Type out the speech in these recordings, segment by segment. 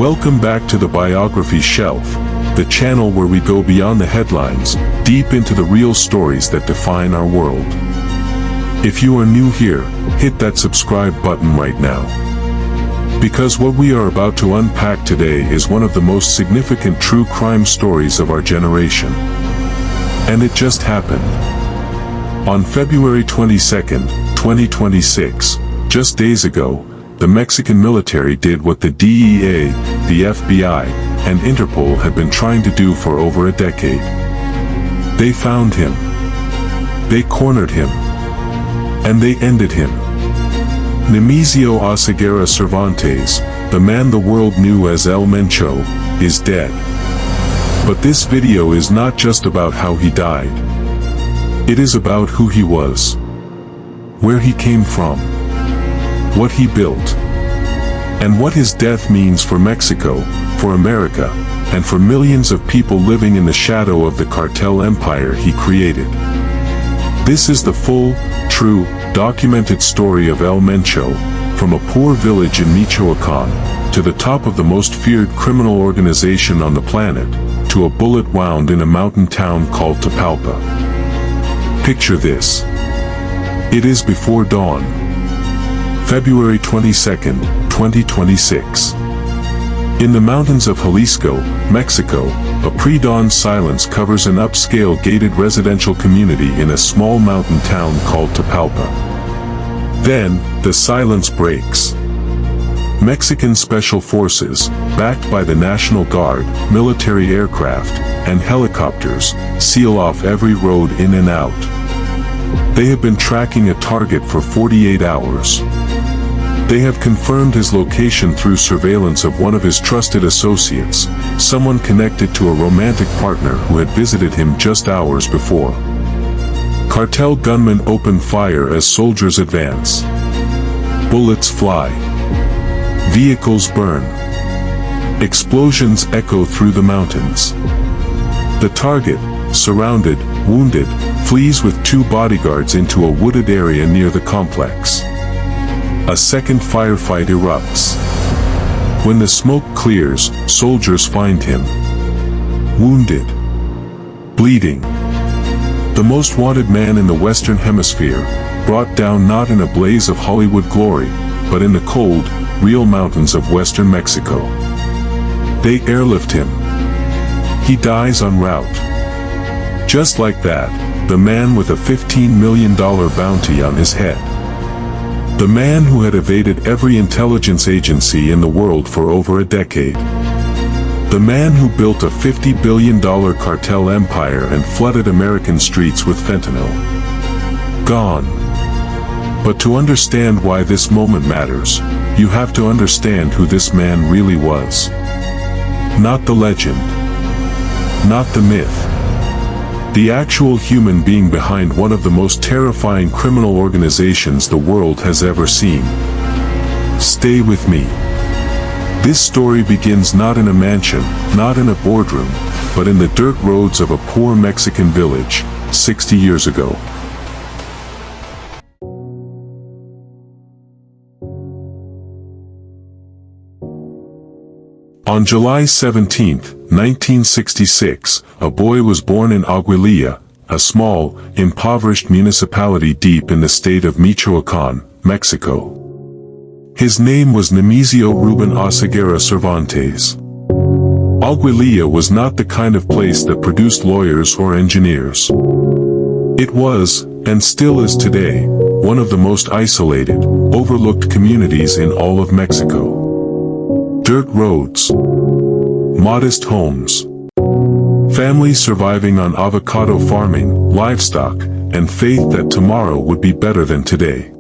Welcome back to the Biography Shelf, the channel where we go beyond the headlines, deep into the real stories that define our world. If you are new here, hit that subscribe button right now. Because what we are about to unpack today is one of the most significant true crime stories of our generation. And it just happened. On February 22nd, 2026, just days ago, the Mexican military did what the DEA, the FBI, and Interpol had been trying to do for over a decade. They found him. They cornered him. And they ended him. Nemesio Oseguera Cervantes, the man the world knew as El Mencho, is dead. But this video is not just about how he died. It is about who he was, where he came from, what he built, and what his death means for Mexico, for America, and for millions of people living in the shadow of the cartel empire he created. This is the full, true, documented story of El Mencho, from a poor village in Michoacan, to the top of the most feared criminal organization on the planet, to a bullet wound in a mountain town called Tapalpa. Picture this. It is before dawn. February 22nd, 2026. In the mountains of Jalisco, Mexico, a pre-dawn silence covers an upscale gated residential community in a small mountain town called Tapalpa. Then, the silence breaks. Mexican special forces, backed by the National Guard, military aircraft, and helicopters, seal off every road in and out. They have been tracking a target for 48 hours. They have confirmed his location through surveillance of one of his trusted associates, someone connected to a romantic partner who had visited him just hours before. Cartel gunmen open fire as soldiers advance. Bullets fly. Vehicles burn. Explosions echo through the mountains. The target, surrounded, wounded, flees with two bodyguards into a wooded area near the complex. A second firefight erupts. When the smoke clears, soldiers find him. Wounded. Bleeding. The most wanted man in the Western Hemisphere, brought down not in a blaze of Hollywood glory, but in the cold, real mountains of Western Mexico. They airlift him. He dies en route. Just like that, the man with a $15 million bounty on his head. The man who had evaded every intelligence agency in the world for over a decade. The man who built a $50 billion cartel empire and flooded American streets with fentanyl. Gone. But to understand why this moment matters, you have to understand who this man really was. Not the legend. Not the myth. The actual human being behind one of the most terrifying criminal organizations the world has ever seen. Stay with me. This story begins not in a mansion, not in a boardroom, but in the dirt roads of a poor Mexican village, 60 years ago. On July 17, 1966, a boy was born in Aguililla, a small, impoverished municipality deep in the state of Michoacan, Mexico. His name was Nemesio Ruben Oseguera Cervantes. Aguililla was not the kind of place that produced lawyers or engineers. It was, and still is today, one of the most isolated, overlooked communities in all of Mexico. Dirt roads. Modest homes. Families surviving on avocado farming, livestock, and faith that tomorrow would be better than today.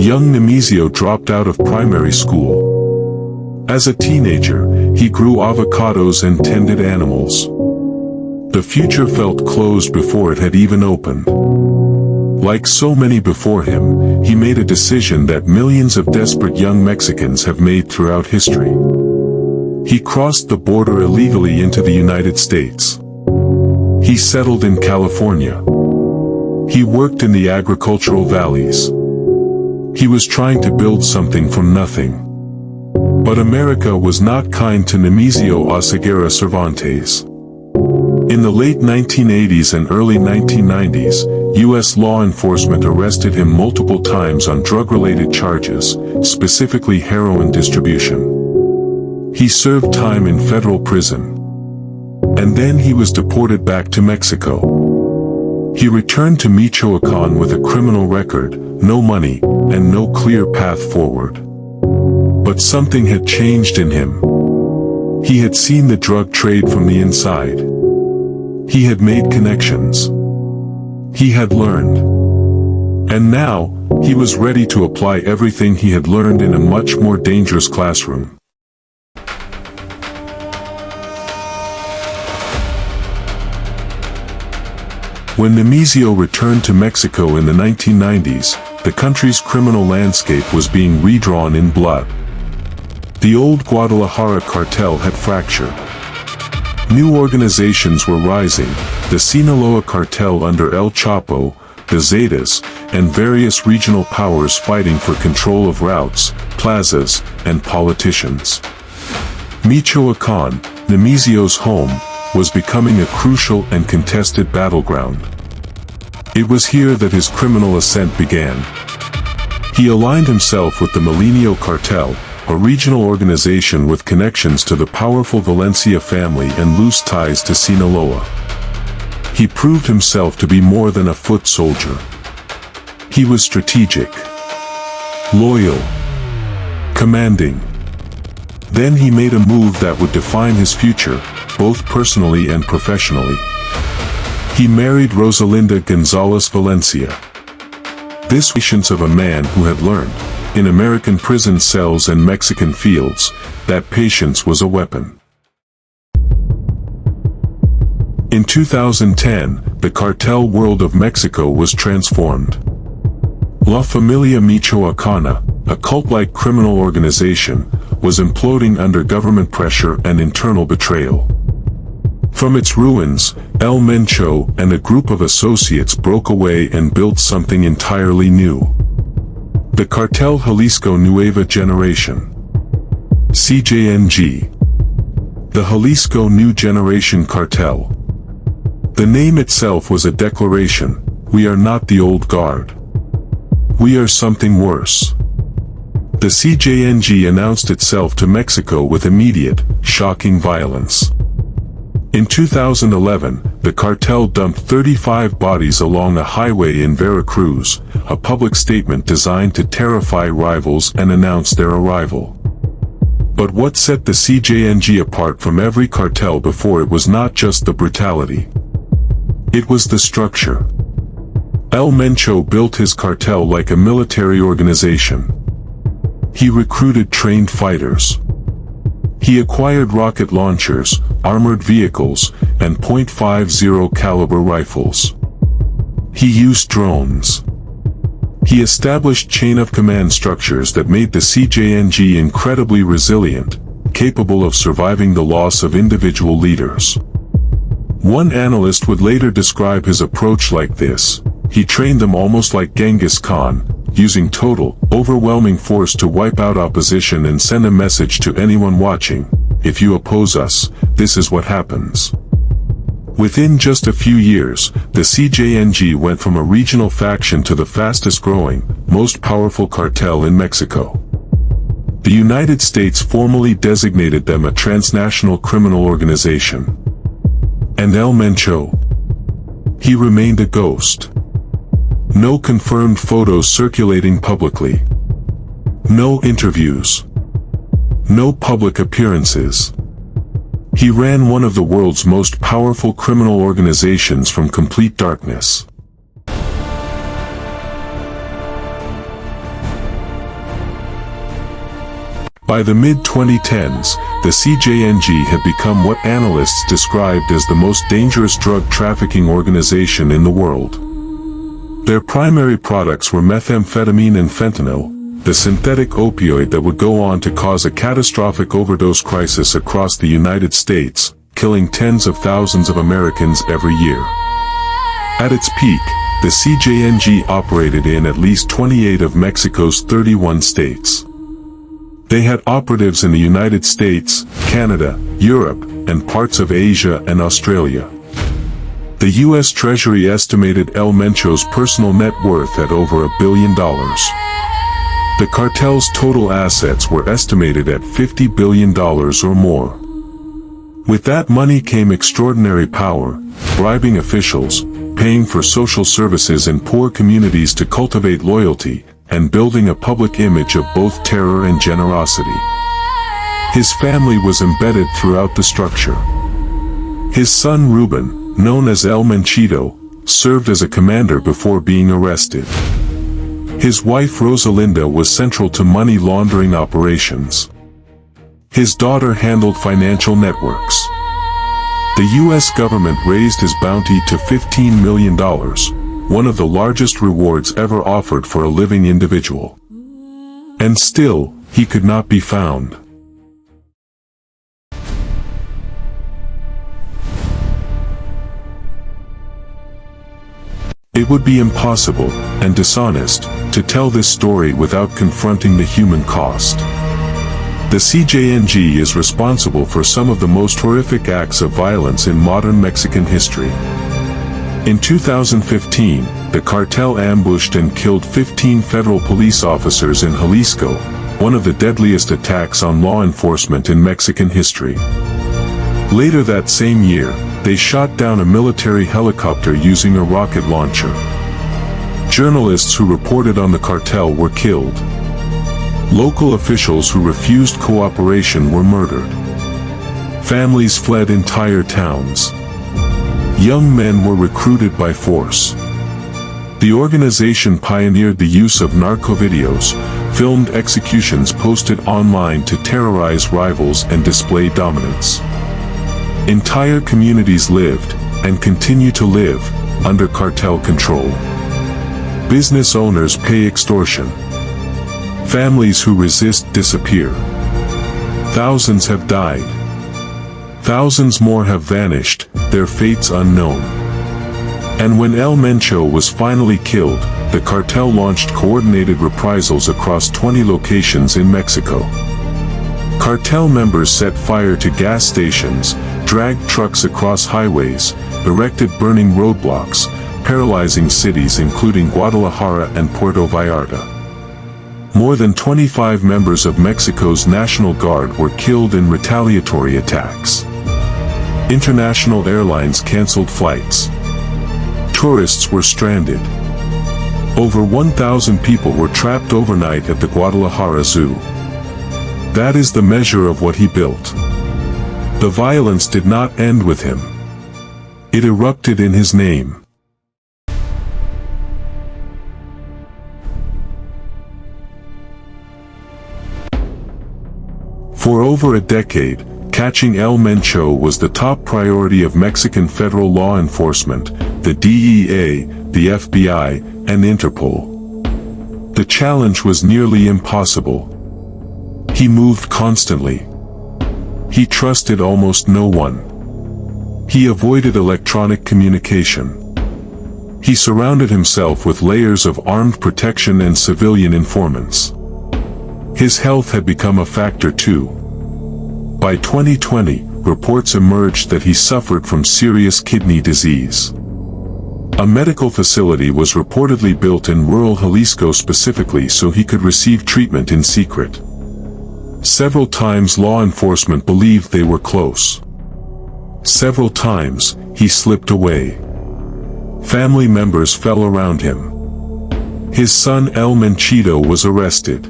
Young Nemesio dropped out of primary school. As a teenager, he grew avocados and tended animals. The future felt closed before it had even opened. Like so many before him, he made a decision that millions of desperate young Mexicans have made throughout history. He crossed the border illegally into the United States. He settled in California. He worked in the agricultural valleys. He was trying to build something from nothing. But America was not kind to Nemesio Oseguera Cervantes. In the late 1980s and early 1990s, U.S. law enforcement arrested him multiple times on drug-related charges, specifically heroin distribution. He served time in federal prison. And then he was deported back to Mexico. He returned to Michoacan with a criminal record, no money, and no clear path forward. But something had changed in him. He had seen the drug trade from the inside. He had made connections. He had learned. And now, he was ready to apply everything he had learned in a much more dangerous classroom. When Nemesio returned to Mexico in the 1990s, the country's criminal landscape was being redrawn in blood. The old Guadalajara cartel had fractured. New organizations were rising, the Sinaloa cartel under El Chapo, the Zetas, and various regional powers fighting for control of routes, plazas, and politicians. Michoacan, Nemesio's home, was becoming a crucial and contested battleground. It was here that his criminal ascent began. He aligned himself with the Milenio Cartel, a regional organization with connections to the powerful Valencia family and loose ties to Sinaloa. He proved himself to be more than a foot soldier. He was strategic, loyal, commanding. Then he made a move that would define his future, both personally and professionally. He married Rosalinda Gonzalez Valencia. This patience of a man who had learned, in American prison cells and Mexican fields, that patience was a weapon. In 2010, the cartel world of Mexico was transformed. La Familia Michoacana, a cult-like criminal organization, was imploding under government pressure and internal betrayal. From its ruins, El Mencho and a group of associates broke away and built something entirely new. The cartel Jalisco New Generation CJNG. The Jalisco New Generation Cartel. The name itself was a declaration: we are not the old guard. We are something worse. The CJNG announced itself to Mexico with immediate, shocking violence. In 2011, the cartel dumped 35 bodies along a highway in Veracruz, a public statement designed to terrify rivals and announce their arrival. But what set the CJNG apart from every cartel before it was not just the brutality. It was the structure. El Mencho built his cartel like a military organization. He recruited trained fighters. He acquired rocket launchers, armored vehicles, and .50 caliber rifles. He used drones. He established chain-of-command structures that made the CJNG incredibly resilient, capable of surviving the loss of individual leaders. One analyst would later describe his approach like this: he trained them almost like Genghis Khan, using total, overwhelming force to wipe out opposition and send a message to anyone watching: if you oppose us, this is what happens. Within just a few years, the CJNG went from a regional faction to the fastest-growing, most powerful cartel in Mexico. The United States formally designated them a transnational criminal organization. And El Mencho? He remained a ghost. No confirmed photos circulating publicly. No interviews. No public appearances. He ran one of the world's most powerful criminal organizations from complete darkness. By the mid-2010s, the CJNG had become what analysts described as the most dangerous drug trafficking organization in the world. Their primary products were methamphetamine and fentanyl, the synthetic opioid that would go on to cause a catastrophic overdose crisis across the United States, killing tens of thousands of Americans every year. At its peak, the CJNG operated in at least 28 of Mexico's 31 states. They had operatives in the United States, Canada, Europe, and parts of Asia and Australia. The U.S. Treasury estimated El Mencho's personal net worth at over $1 billion. The cartel's total assets were estimated at $50 billion or more. With that money came extraordinary power, bribing officials, paying for social services in poor communities to cultivate loyalty, and building a public image of both terror and generosity. His family was embedded throughout the structure. His son Ruben, known as El Menchito, served as a commander before being arrested. His wife Rosalinda was central to money laundering operations. His daughter handled financial networks. The U.S. government raised his bounty to $15 million, one of the largest rewards ever offered for a living individual. And still, he could not be found. It would be impossible, and dishonest, to tell this story without confronting the human cost. The CJNG is responsible for some of the most horrific acts of violence in modern Mexican history. In 2015, the cartel ambushed and killed 15 federal police officers in Jalisco, one of the deadliest attacks on law enforcement in Mexican history. Later that same year, they shot down a military helicopter using a rocket launcher. Journalists who reported on the cartel were killed. Local officials who refused cooperation were murdered. Families fled entire towns. Young men were recruited by force. The organization pioneered the use of narco videos, filmed executions posted online to terrorize rivals and display dominance. Entire communities lived, and continue to live, under cartel control. Business owners pay extortion. Families who resist disappear. Thousands have died. Thousands more have vanished, their fates unknown. And when El Mencho was finally killed, the cartel launched coordinated reprisals across 20 locations in Mexico. Cartel members set fire to gas stations, dragged trucks across highways, erected burning roadblocks, paralyzing cities including Guadalajara and Puerto Vallarta. More than 25 members of Mexico's National Guard were killed in retaliatory attacks. International airlines canceled flights. Tourists were stranded. Over 1,000 people were trapped overnight at the Guadalajara Zoo. That is the measure of what he built. The violence did not end with him. It erupted in his name. For over a decade, catching El Mencho was the top priority of Mexican federal law enforcement, the DEA, the FBI, and Interpol. The challenge was nearly impossible. He moved constantly. He trusted almost no one. He avoided electronic communication. He surrounded himself with layers of armed protection and civilian informants. His health had become a factor too. By 2020, reports emerged that he suffered from serious kidney disease. A medical facility was reportedly built in rural Jalisco specifically so he could receive treatment in secret. Several times law enforcement believed they were close. Several times, he slipped away. Family members fell around him. His son El Menchito was arrested.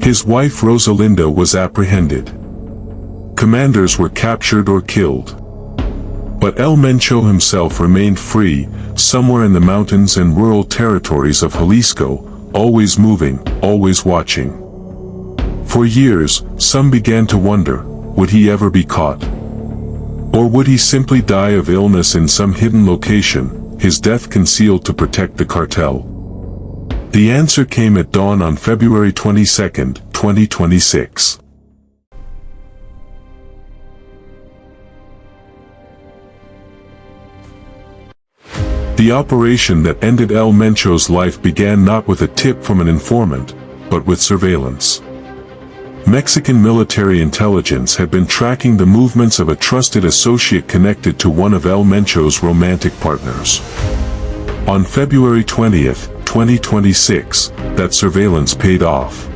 His wife Rosalinda was apprehended. Commanders were captured or killed. But El Mencho himself remained free, somewhere in the mountains and rural territories of Jalisco, always moving, always watching. For years, some began to wonder, would he ever be caught? Or would he simply die of illness in some hidden location, his death concealed to protect the cartel? The answer came at dawn on February 22, 2026. The operation that ended El Mencho's life began not with a tip from an informant, but with surveillance. Mexican military intelligence had been tracking the movements of a trusted associate connected to one of El Mencho's romantic partners. On February 20, 2026, that surveillance paid off.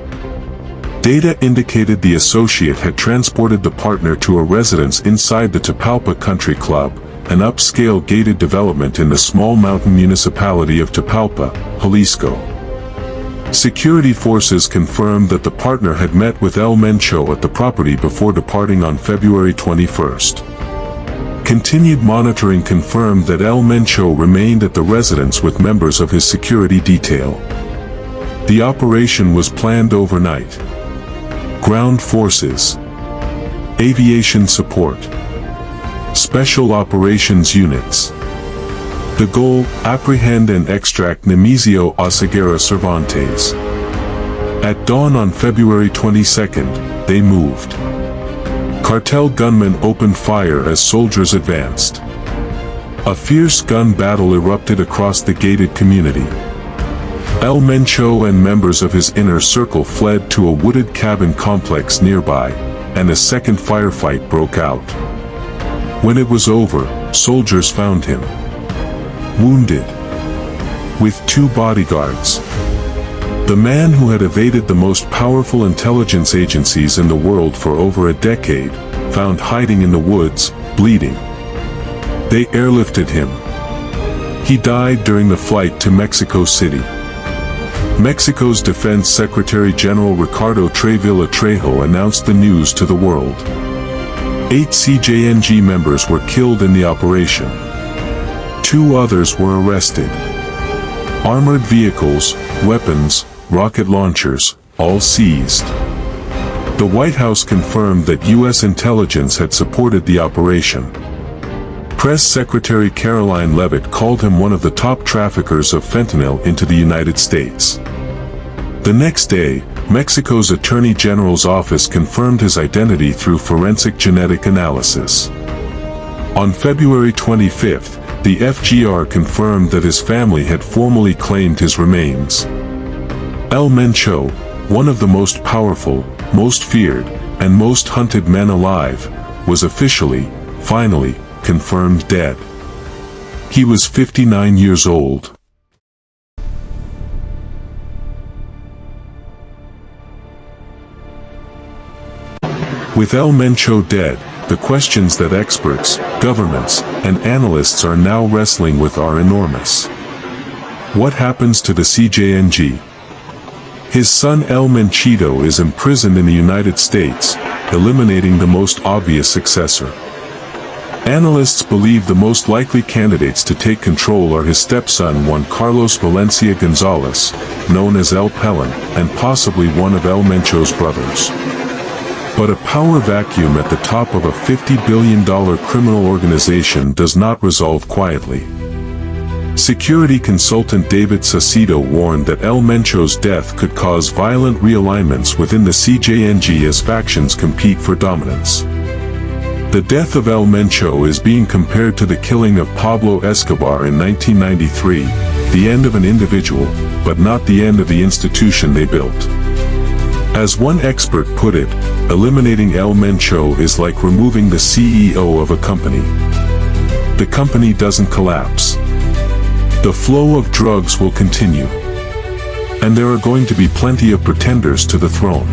Data indicated the associate had transported the partner to a residence inside the Tapalpa Country Club, an upscale gated development in the small mountain municipality of Tapalpa, Jalisco. Security forces confirmed that the partner had met with El Mencho at the property before departing on February 21. Continued monitoring confirmed that El Mencho remained at the residence with members of his security detail. The operation was planned overnight. Ground forces, aviation support, special operations units. The goal: apprehend and extract Nemesio Oseguera Cervantes. At dawn on February 22, they moved. Cartel gunmen opened fire as soldiers advanced. A fierce gun battle erupted across the gated community. El Mencho and members of his inner circle fled to a wooded cabin complex nearby, and a second firefight broke out. When it was over, soldiers found him wounded, with 2 bodyguards. The man who had evaded the most powerful intelligence agencies in the world for over a decade, found hiding in the woods, bleeding. They airlifted him. He died during the flight to Mexico City. Mexico's Defense Secretary General Ricardo Trevilla Trejo announced the news to the world. 8 CJNG members were killed in the operation. 2 others were arrested. Armored vehicles, weapons, rocket launchers, all seized. The White House confirmed that U.S. intelligence had supported the operation. Press Secretary Caroline Leavitt called him one of the top traffickers of fentanyl into the United States. The next day, Mexico's Attorney General's office confirmed his identity through forensic genetic analysis. On February 25, the FGR confirmed that his family had formally claimed his remains. El Mencho, one of the most powerful, most feared, and most hunted men alive, was officially, finally, confirmed dead. He was 59 years old. With El Mencho dead, the questions that experts, governments, and analysts are now wrestling with are enormous. What happens to the CJNG? His son El Menchito is imprisoned in the United States, eliminating the most obvious successor. Analysts believe the most likely candidates to take control are his stepson Juan Carlos Valencia Gonzalez, known as El Pelon, and possibly one of El Mencho's brothers. But a power vacuum at the top of a $50 billion criminal organization does not resolve quietly. Security consultant David Saucedo warned that El Mencho's death could cause violent realignments within the CJNG as factions compete for dominance. The death of El Mencho is being compared to the killing of Pablo Escobar in 1993, the end of an individual, but not the end of the institution they built. As one expert put it, eliminating El Mencho is like removing the CEO of a company. The company doesn't collapse. The flow of drugs will continue. And there are going to be plenty of pretenders to the throne.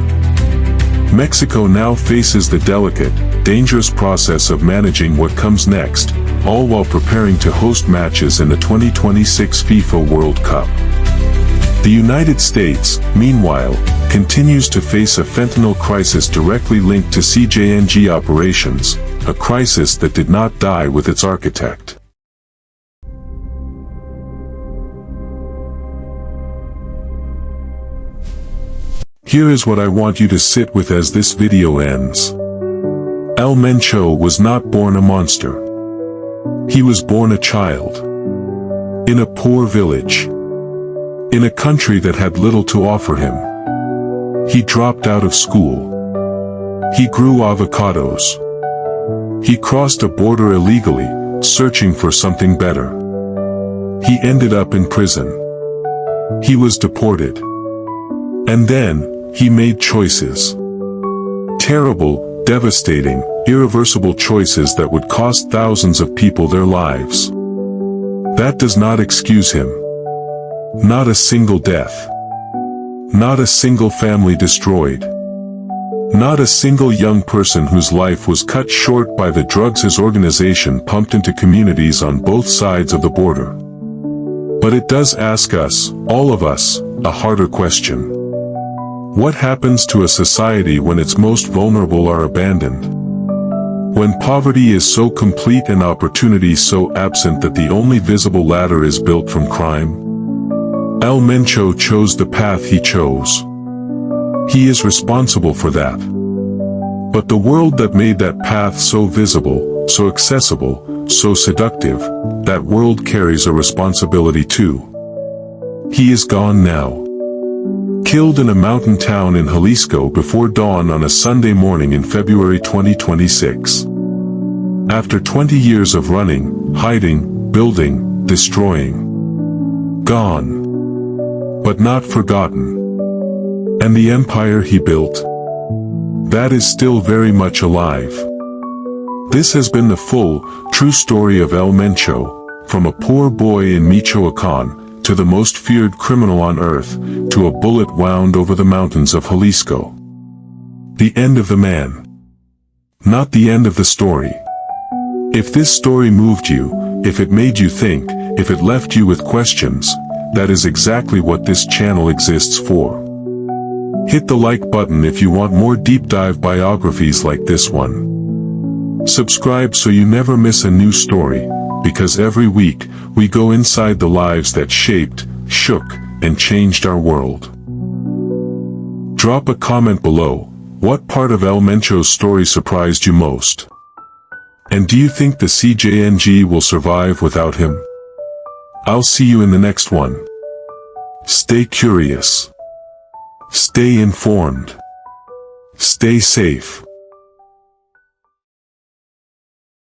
Mexico now faces the delicate, dangerous process of managing what comes next, all while preparing to host matches in the 2026 FIFA World Cup. The United States, meanwhile, continues to face a fentanyl crisis directly linked to CJNG operations, a crisis that did not die with its architect. Here is what I want you to sit with as this video ends. El Mencho was not born a monster. He was born a child. In a poor village. In a country that had little to offer him. He dropped out of school. He grew avocados. He crossed a border illegally, searching for something better. He ended up in prison. He was deported. And then, he made choices. Terrible, devastating, irreversible choices that would cost thousands of people their lives. That does not excuse him. Not a single death. Not a single family destroyed. Not a single young person whose life was cut short by the drugs his organization pumped into communities on both sides of the border. But it does ask us, all of us, a harder question. What happens to a society when its most vulnerable are abandoned? When poverty is so complete and opportunity so absent that the only visible ladder is built from crime? El Mencho chose the path he chose. He is responsible for that. But the world that made that path so visible, so accessible, so seductive, that world carries a responsibility too. He is gone now. Killed in a mountain town in Jalisco before dawn on a Sunday morning in February 2026. After 20 years of running, hiding, building, destroying. Gone. But not forgotten. And the empire he built? That is still very much alive. This has been the full, true story of El Mencho, from a poor boy in Michoacan, to the most feared criminal on earth, to a bullet wound over the mountains of Jalisco. The end of the man. Not the end of the story. If this story moved you, if it made you think, if it left you with questions, that is exactly what this channel exists for. Hit the like button if you want more deep dive biographies like this one. Subscribe so you never miss a new story, because every week, we go inside the lives that shaped, shook, and changed our world. Drop a comment below, what part of El Mencho's story surprised you most? And do you think the CJNG will survive without him? I'll see you in the next one. Stay curious. Stay informed. Stay safe.